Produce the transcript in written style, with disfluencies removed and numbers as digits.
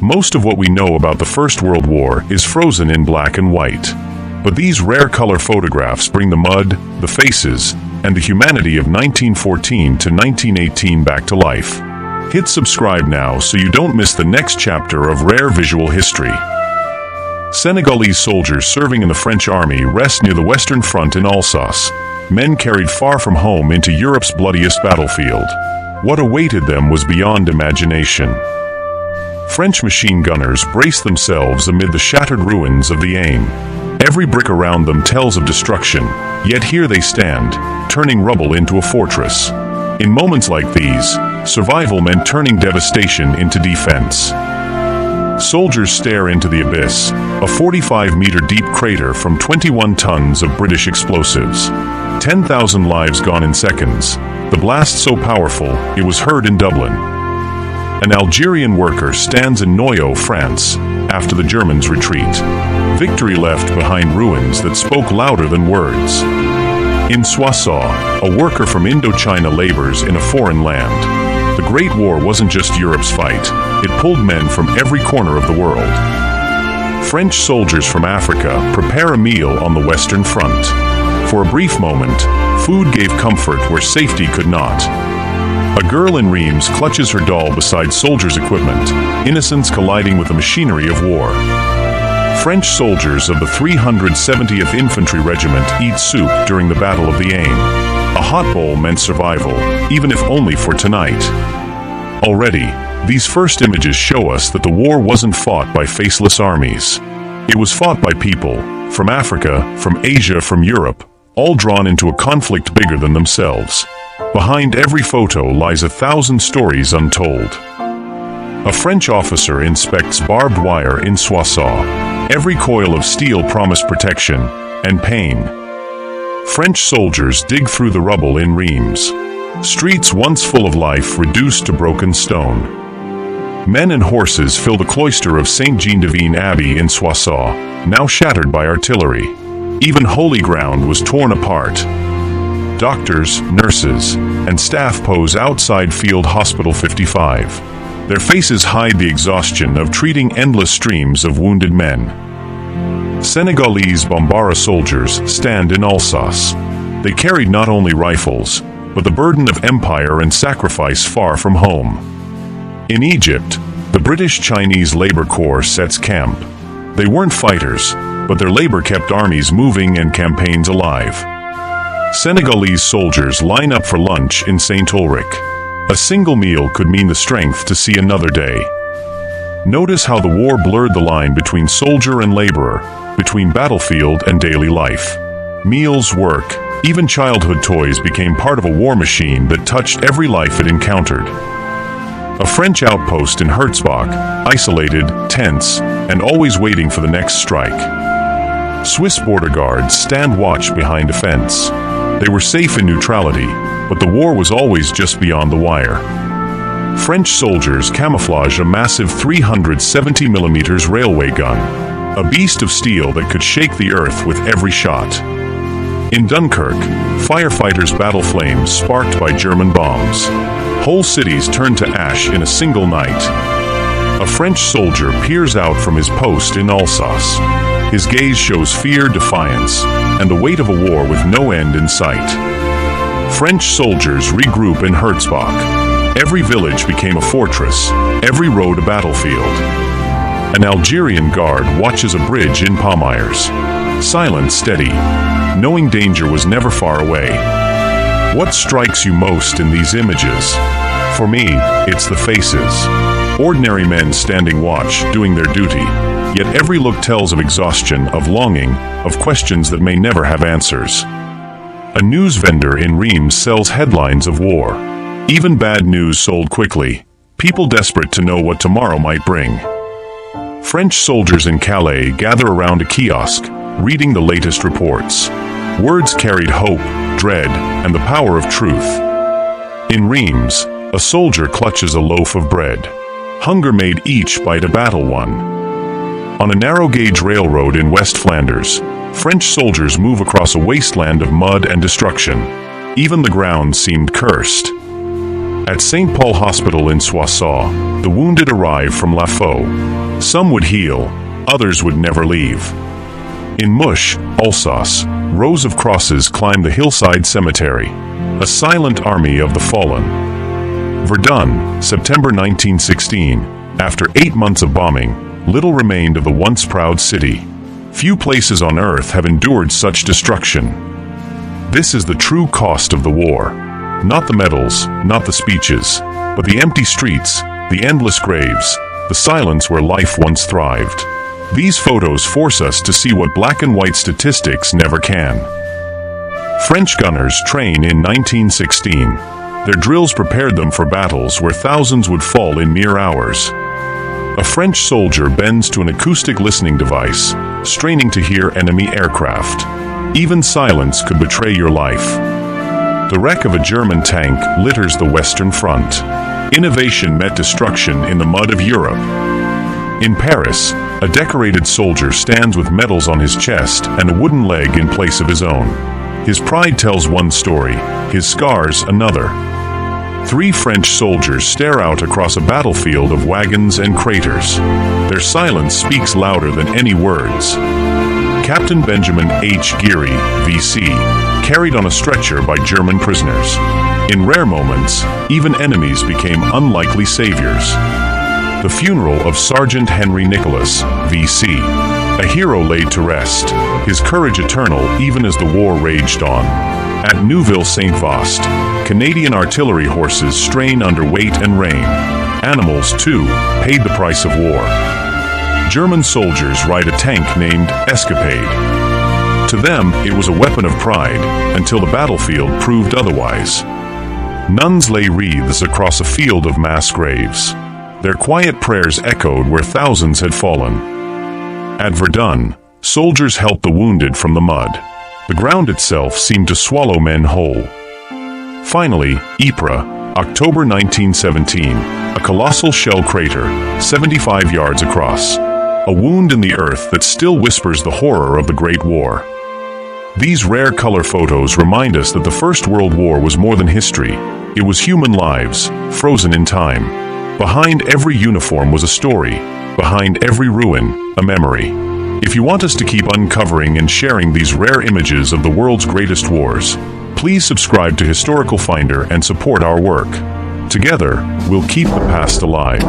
Most of what we know about the First World War is frozen in black and white. But these rare color photographs bring the mud, the faces, and the humanity of 1914 to 1918 back to life. Hit subscribe now so you don't miss the next chapter of rare visual history. Senegalese soldiers serving in the French army rest near the Western Front in Alsace. Men carried far from home into Europe's bloodiest battlefield. What awaited them was beyond imagination. French machine gunners braced themselves amid the shattered ruins of the Aisne. Every brick around them tells of destruction, yet here they stand, turning rubble into a fortress. In moments like these, survival meant turning devastation into defense. Soldiers stare into the abyss, a 45-meter-deep crater from 21 tons of British explosives. 10,000 lives gone in seconds, the blast so powerful it was heard in Dublin. An Algerian worker stands in Noyon, France, after the Germans retreat. Victory left behind ruins that spoke louder than words. In Soissons, a worker from Indochina labors in a foreign land. The Great War wasn't just Europe's fight, it pulled men from every corner of the world. French soldiers from Africa prepare a meal on the Western Front. For a brief moment, food gave comfort where safety could not. A girl in Reims clutches her doll beside soldiers' equipment, innocence colliding with the machinery of war. French soldiers of the 370th Infantry Regiment eat soup during the Battle of the Aisne. A hot bowl meant survival, even if only for tonight. Already, these first images show us that the war wasn't fought by faceless armies. It was fought by people, from Africa, from Asia, from Europe, all drawn into a conflict bigger than themselves. Behind every photo lies 1,000 stories untold. A French officer inspects barbed wire in Soissons. Every coil of steel promised protection and pain. French soldiers dig through the rubble in Reims. Streets once full of life reduced to broken stone. Men and horses fill the cloister of Saint-Jean-de-Vienne Abbey in Soissons, now shattered by artillery. Even holy ground was torn apart. Doctors, nurses, and staff pose outside Field Hospital 55. Their faces hide the exhaustion of treating endless streams of wounded men. Senegalese Bambara soldiers stand in Alsace. They carried not only rifles, but the burden of empire and sacrifice far from home. In Egypt, the British-Chinese Labor Corps sets camp. They weren't fighters, but their labor kept armies moving and campaigns alive. Senegalese soldiers line up for lunch in St. Ulrich. A single meal could mean the strength to see another day. Notice how the war blurred the line between soldier and laborer, between battlefield and daily life. Meals, work, even childhood toys became part of a war machine that touched every life it encountered. A French outpost in Herzbach, isolated, tense, and always waiting for the next strike. Swiss border guards stand watch behind a fence. They were safe in neutrality, but the war was always just beyond the wire. French soldiers camouflage a massive 370mm railway gun, a beast of steel that could shake the earth with every shot. In Dunkirk, firefighters battle flames sparked by German bombs. Whole cities turned to ash in a single night. A French soldier peers out from his post in Alsace. His gaze shows fear, defiance, and the weight of a war with no end in sight. French soldiers regroup in Herzbach. Every village became a fortress, every road a battlefield. An Algerian guard watches a bridge in Palmyres. Silent, steady, knowing danger was never far away. What strikes you most in these images? For me, it's the faces. Ordinary men standing watch, doing their duty. Yet every look tells of exhaustion, of longing, of questions that may never have answers. A news vendor in Reims sells headlines of war. Even bad news sold quickly, people desperate to know what tomorrow might bring. French soldiers in Calais gather around a kiosk, reading the latest reports. Words carried hope, dread, and the power of truth. In Reims, a soldier clutches a loaf of bread. Hunger made each bite a battle won. On a narrow-gauge railroad in West Flanders, French soldiers move across a wasteland of mud and destruction. Even the ground seemed cursed. At St. Paul Hospital in Soissons, the wounded arrived from La Faux. Some would heal, others would never leave. In Mush, Alsace, rows of crosses climbed the hillside cemetery, a silent army of the fallen. Verdun, September 1916. After 8 months of bombing, little remained of the once proud city. Few places on earth have endured such destruction. This is the true cost of the war. Not the medals, not the speeches, but the empty streets, the endless graves, the silence where life once thrived. These photos force us to see what black and white statistics never can. French gunners train in 1916. Their drills prepared them for battles where thousands would fall in mere hours. A French soldier bends to an acoustic listening device, straining to hear enemy aircraft. Even silence could betray your life. The wreck of a German tank litters the Western Front. Innovation met destruction in the mud of Europe. In Paris, a decorated soldier stands with medals on his chest and a wooden leg in place of his own. His pride tells one story, his scars another. 3 French soldiers stare out across a battlefield of wagons and craters. Their silence speaks louder than any words. Captain Benjamin H. Geary, V.C., carried on a stretcher by German prisoners. In rare moments, even enemies became unlikely saviors. The funeral of Sergeant Henry Nicholas, V.C., a hero laid to rest, his courage eternal even as the war raged on. At Neuville-Saint-Vaast, Canadian artillery horses strain under weight and rain. Animals, too, paid the price of war. German soldiers ride a tank named Escapade. To them, it was a weapon of pride, until the battlefield proved otherwise. Nuns lay wreaths across a field of mass graves. Their quiet prayers echoed where thousands had fallen. At Verdun, soldiers helped the wounded from the mud. The ground itself seemed to swallow men whole. Finally, Ypres, October 1917, a colossal shell crater, 75 yards across. A wound in the earth that still whispers the horror of the Great War. These rare color photos remind us that the First World War was more than history. It was human lives, frozen in time. Behind every uniform was a story. Behind every ruin, a memory. If you want us to keep uncovering and sharing these rare images of the world's greatest wars, please subscribe to Historical Finder and support our work. Together, we'll keep the past alive.